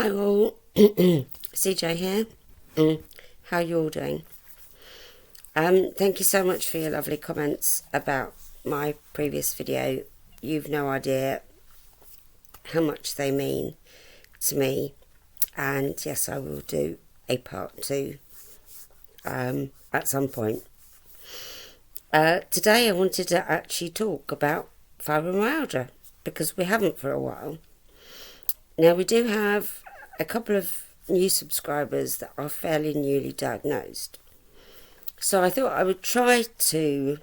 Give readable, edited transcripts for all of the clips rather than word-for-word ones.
Hi all, CJ here. How you all doing? Thank you so much for your lovely comments about my previous video. You've no idea how much they mean to me, and yes, I will do a part 2 at some point. Today I wanted to actually talk about fibromyalgia because we haven't for a while. Now we do have a couple of new subscribers that are fairly newly diagnosed. So I thought I would try to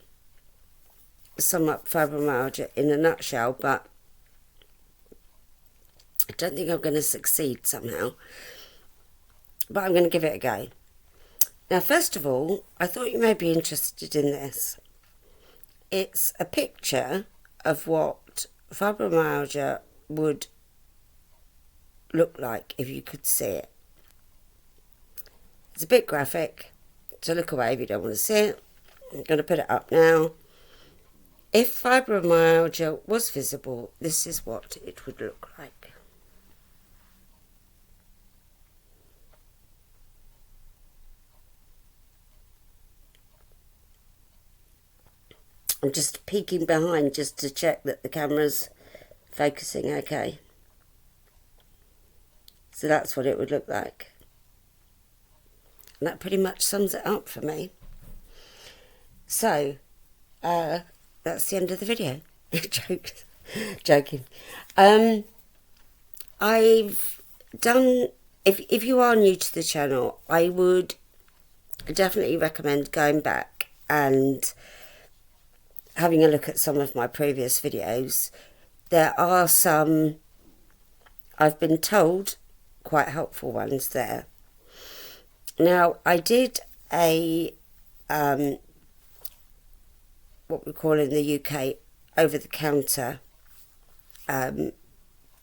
sum up fibromyalgia in a nutshell, but I don't think I'm going to succeed somehow. But I'm going to give it a go. Now, first of all, I thought you may be interested in this. It's a picture of what fibromyalgia would look like if you could see it. It's a bit graphic, so look away if you don't want to see it. I'm going to put it up now. If fibromyalgia was visible, this is what it would look like. I'm just peeking behind just to check that the camera's focusing okay. So that's what it would look like. And that pretty much sums it up for me. So, that's the end of the video. Joking. I've done, if you are new to the channel, I would definitely recommend going back and having a look at some of my previous videos. There are some, I've been told, quite helpful ones there. Now, I did a what we call in the UK over-the-counter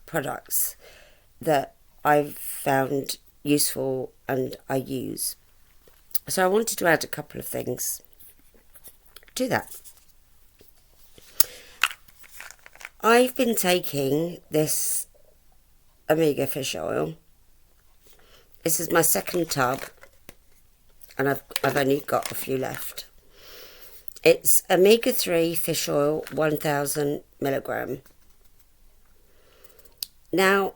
products that I've found useful and I use. So I wanted to add a couple of things to that. I've been taking this omega fish oil. This is my second tub, and I've only got a few left. It's omega-3 fish oil, 1000 milligram. Now,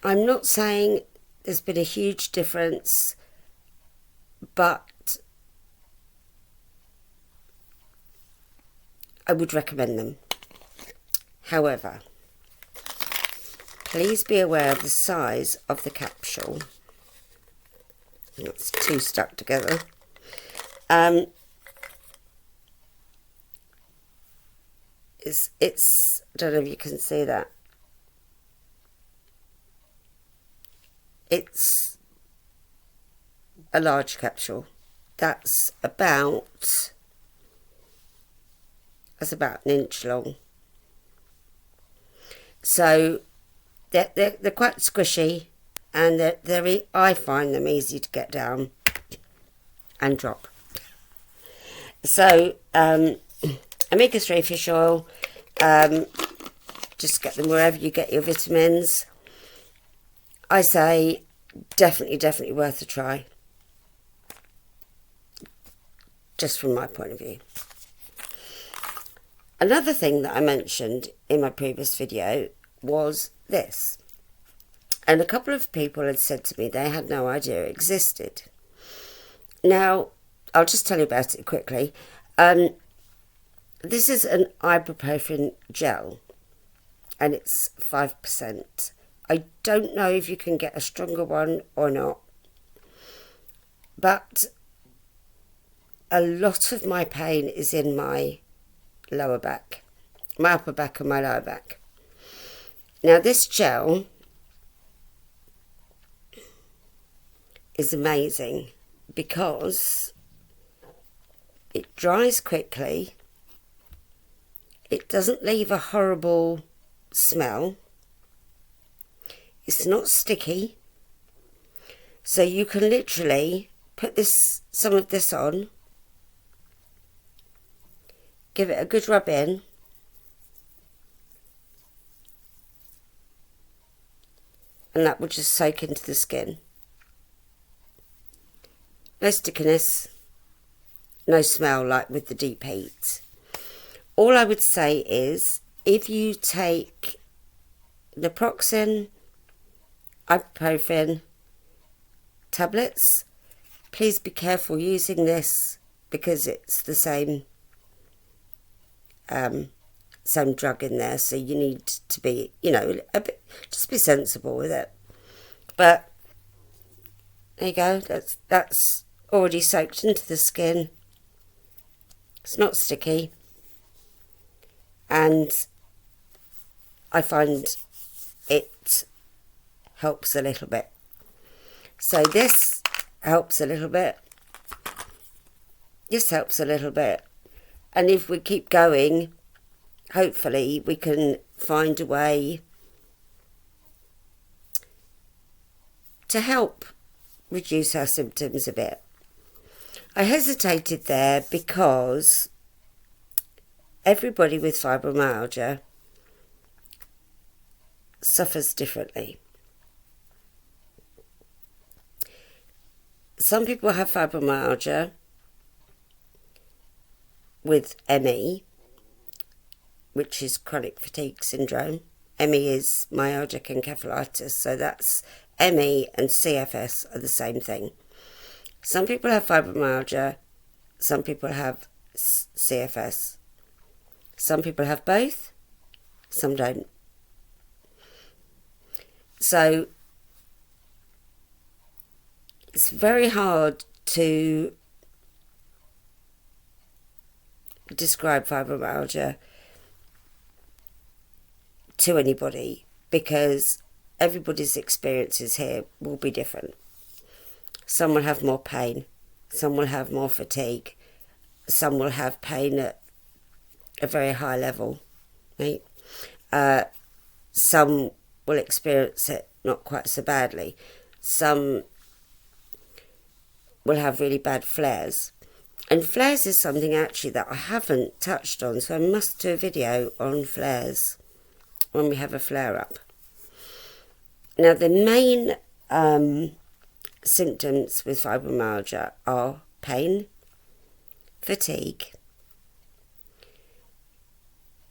I'm not saying there's been a huge difference, but I would recommend them. However, please be aware of the size of the capsule. It's two stuck together. It's I don't know if you can see that. It's a large capsule. That's about an inch long. So they're quite squishy, and I find them easy to get down and drop. So omega-3 fish oil, just get them wherever you get your vitamins. I say definitely worth a try, just from my point of view. Another thing that I mentioned in my previous video was this, and a couple of people had said to me they had no idea it existed. Now, I'll just tell you about it quickly. This is an ibuprofen gel, and it's 5%. I don't know if you can get a stronger one or not, but a lot of my pain is in my lower back, my upper back and my lower back. Now, this gel is amazing because it dries quickly, it doesn't leave a horrible smell, it's not sticky, so you can literally put some of this on, give it a good rub in, and that will just soak into the skin. No stickiness, no smell like with the deep heat. All I would say is, if you take naproxen, ibuprofen tablets, please be careful using this because it's the same drug in there, so you need to be, a bit, just be sensible with it. But there you go, that's already soaked into the skin. It's not sticky, and I find it helps a little bit. So this helps a little bit. This helps a little bit. And if we keep going, hopefully we can find a way to help reduce our symptoms a bit. I hesitated there because everybody with fibromyalgia suffers differently. Some people have fibromyalgia with ME, which is chronic fatigue syndrome. ME is myalgic encephalitis, so that's ME and CFS are the same thing. Some people have fibromyalgia, some people have CFS. Some people have both, some don't. So it's very hard to describe fibromyalgia to anybody because everybody's experiences here will be different. Some will have more pain, some will have more fatigue, some will have pain at a very high level, right? Some will experience it not quite so badly. Some will have really bad flares. And flares is something actually that I haven't touched on, so I must do a video on flares when we have a flare-up. Now, the main symptoms with fibromyalgia are pain, fatigue,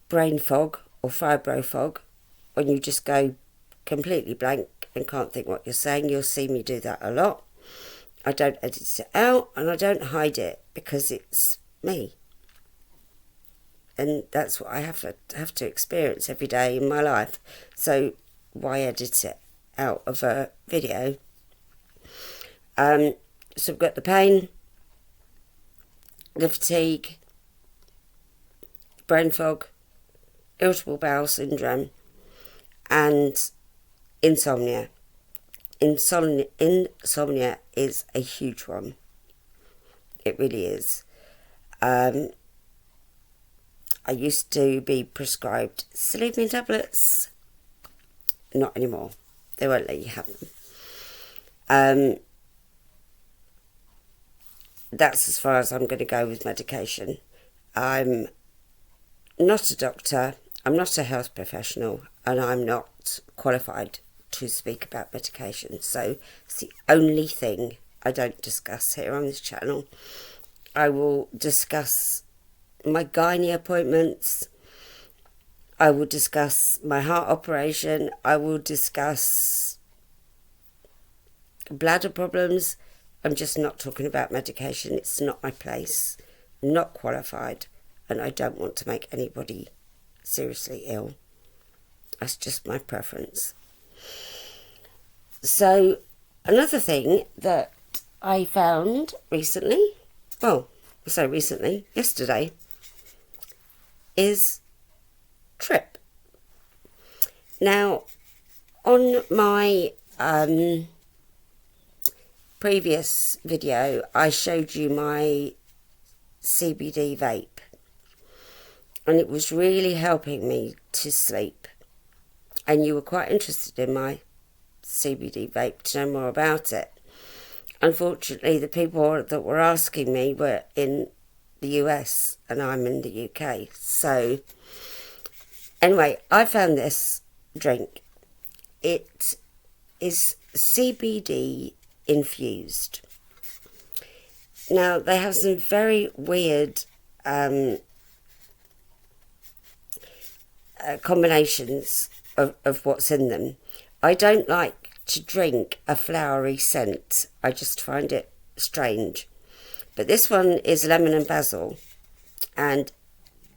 brain fog or fibro fog, when you just go completely blank and can't think what you're saying. You'll see me do that a lot. I don't edit it out and I don't hide it because it's me. And that's what I have to experience every day in my life. So why edit it out of a video? So we've got the pain, the fatigue, brain fog, irritable bowel syndrome, and insomnia. Insomnia is a huge one. It really is. I used to be prescribed sleeping tablets. Not anymore. They won't let you have them. That's as far as I'm going to go with medication. I'm not a doctor, I'm not a health professional, and I'm not qualified to speak about medication. So it's the only thing I don't discuss here on this channel. I will discuss my gynae appointments. I will discuss my heart operation. I will discuss bladder problems. I'm just not talking about medication. It's not my place. I'm not qualified, and I don't want to make anybody seriously ill. That's just my preference. So another thing that I found recently, yesterday, is Trip. Now, on my previous video, I showed you my CBD vape, and it was really helping me to sleep. And you were quite interested in my CBD vape to know more about it. Unfortunately, the people that were asking me were in the US and I'm in the UK. So anyway, I found this drink. It is CBD infused. Now, they have some very weird combinations of what's in them. I don't like to drink a flowery scent. I just find it strange. But this one is lemon and basil, and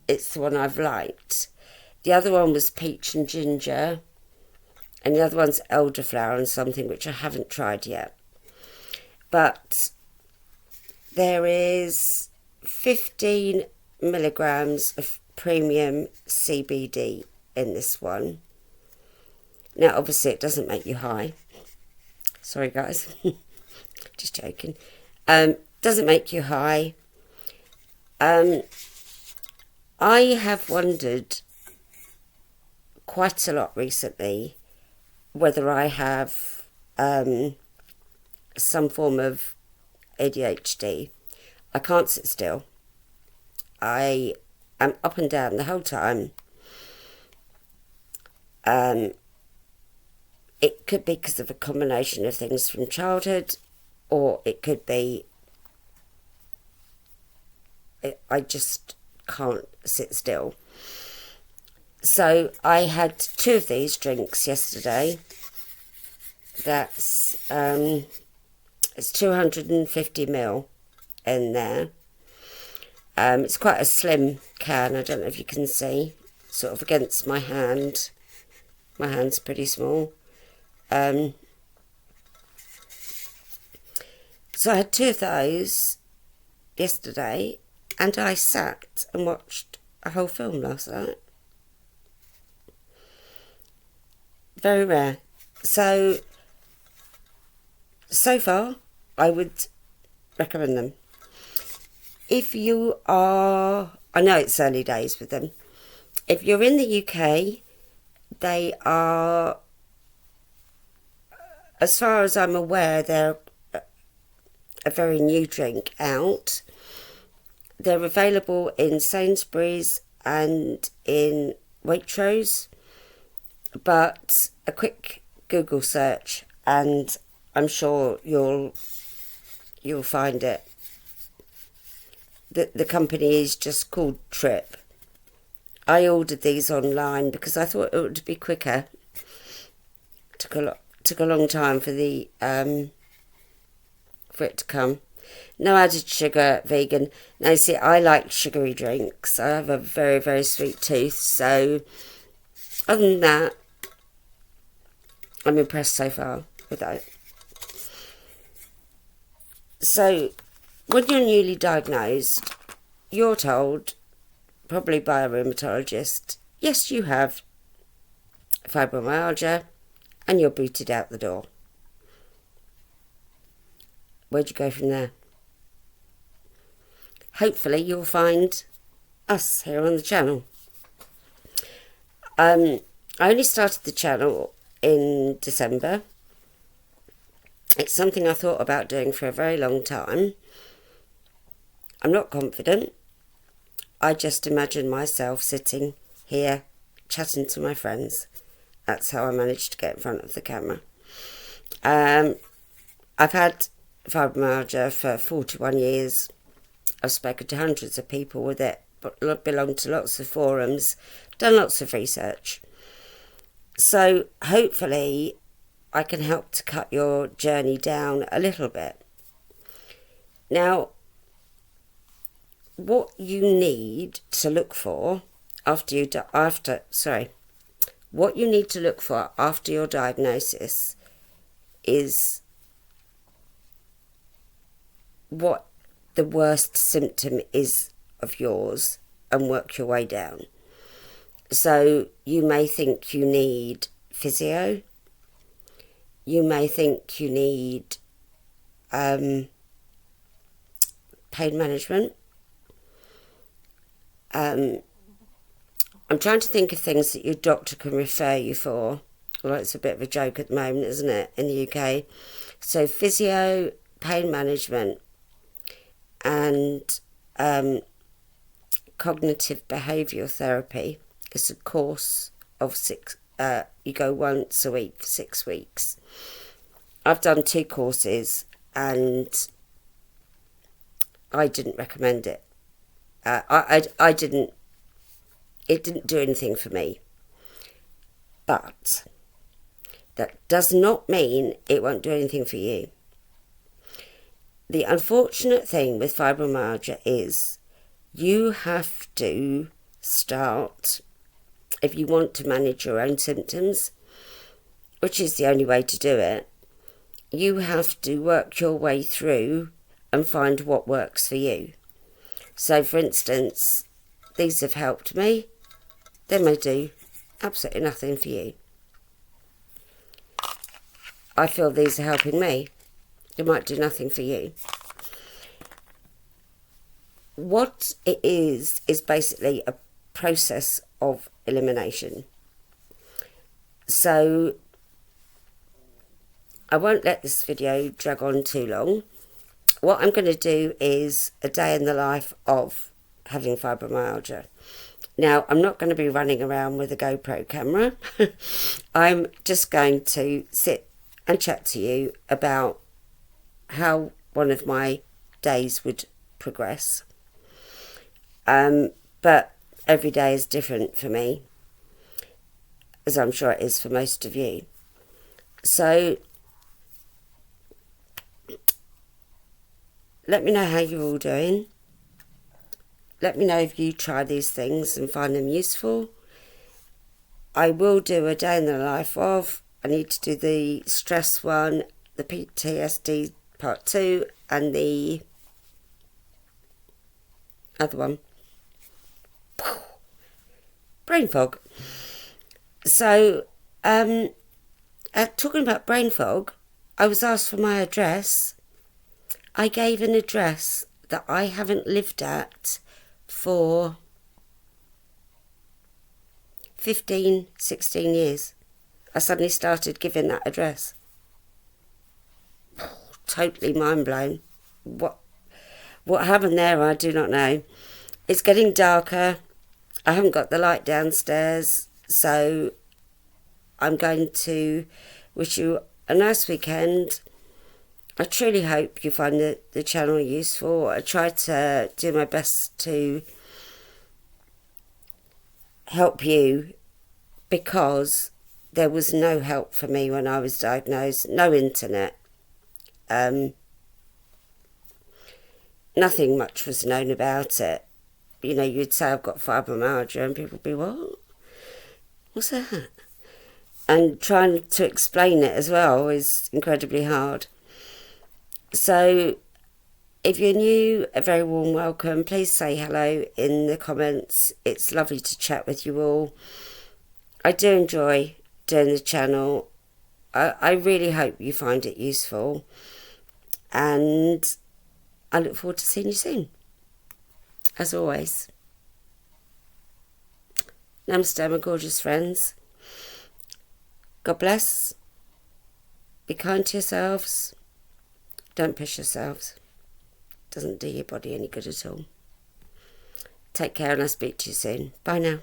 it's the one I've liked. The other one was peach and ginger, and the other one's elderflower and something which I haven't tried yet. But there is 15 milligrams of premium CBD in this one. Now, obviously, it doesn't make you high. Sorry, guys. Just joking. Doesn't make you high. I have wondered quite a lot recently whether I have some form of ADHD. I can't sit still. I am up and down the whole time. It could be because of a combination of things from childhood, or it could be I just can't sit still. So I had 2 of these drinks yesterday. That's it's 250ml in there. It's quite a slim can. I don't know if you can see, sort of against my hand. My hand's pretty small. So I had 2 of those yesterday, and I sat and watched a whole film last night. Very rare. So far, I would recommend them. If you are, I know it's early days with them. If you're in the UK, they are, as far as I'm aware, they're a very new drink out. They're available in Sainsbury's and in Waitrose, but a quick Google search and I'm sure you'll find it. The company is just called Trip. I ordered these online because I thought it would be quicker. Took a long time for the for it to come. No added sugar, vegan. Now, see, I like sugary drinks. I have a very, very sweet tooth. So, other than that, I'm impressed so far with that. So, when you're newly diagnosed, you're told, probably by a rheumatologist, yes, you have fibromyalgia, and you're booted out the door. Where'd you go from there? Hopefully you'll find us here on the channel. I only started the channel in December. It's something I thought about doing for a very long time. I'm not confident. I just imagine myself sitting here chatting to my friends. That's how I managed to get in front of the camera. I've had fibromyalgia for 41 years. I've spoken to hundreds of people with it, but belonged to lots of forums, done lots of research. So hopefully I can help to cut your journey down a little bit. Now, what you need to look for after your diagnosis is what the worst symptom is of yours and work your way down. So you may think you need physio. You may think you need pain management. I'm trying to think of things that your doctor can refer you for. Well, it's a bit of a joke at the moment, isn't it, in the UK? So physio, pain management, and cognitive behavioural therapy is a course of you go once a week for 6 weeks. I've done 2 courses and I didn't recommend it. I didn't. It didn't do anything for me. But that does not mean it won't do anything for you. The unfortunate thing with fibromyalgia is you have to start, if you want to manage your own symptoms, which is the only way to do it, you have to work your way through and find what works for you. So, for instance, these have helped me. They may do absolutely nothing for you. I feel these are helping me. They might do nothing for you. What it is basically a process of elimination. So I won't let this video drag on too long. What I'm going to do is a day in the life of having fibromyalgia. Now, I'm not going to be running around with a GoPro camera. I'm just going to sit and chat to you about how one of my days would progress. But every day is different for me, as I'm sure it is for most of you. So let me know how you're all doing. Let me know if you try these things and find them useful. I will do a day in the life of. I need to do the stress one, the PTSD part 2, and the other one. Brain fog. So, talking about brain fog, I was asked for my address. I gave an address that I haven't lived at for 15, 16 years. I suddenly started giving that address. Totally mind blown. What happened there, I do not know. It's getting darker. I haven't got the light downstairs, so I'm going to wish you a nice weekend. I truly hope you find the channel useful. I try to do my best to help you, because there was no help for me when I was diagnosed. No internet. Nothing much was known about it. You know, you'd say I've got fibromyalgia and people would be, what? What's that? And trying to explain it as well is incredibly hard. So if you're new, a very warm welcome. Please say hello in the comments. It's lovely to chat with you all. I do enjoy doing the channel. I really hope you find it useful. And I look forward to seeing you soon. As always. Namaste, my gorgeous friends. God bless. Be kind to yourselves. Don't push yourselves. Doesn't do your body any good at all. Take care and I'll speak to you soon. Bye now.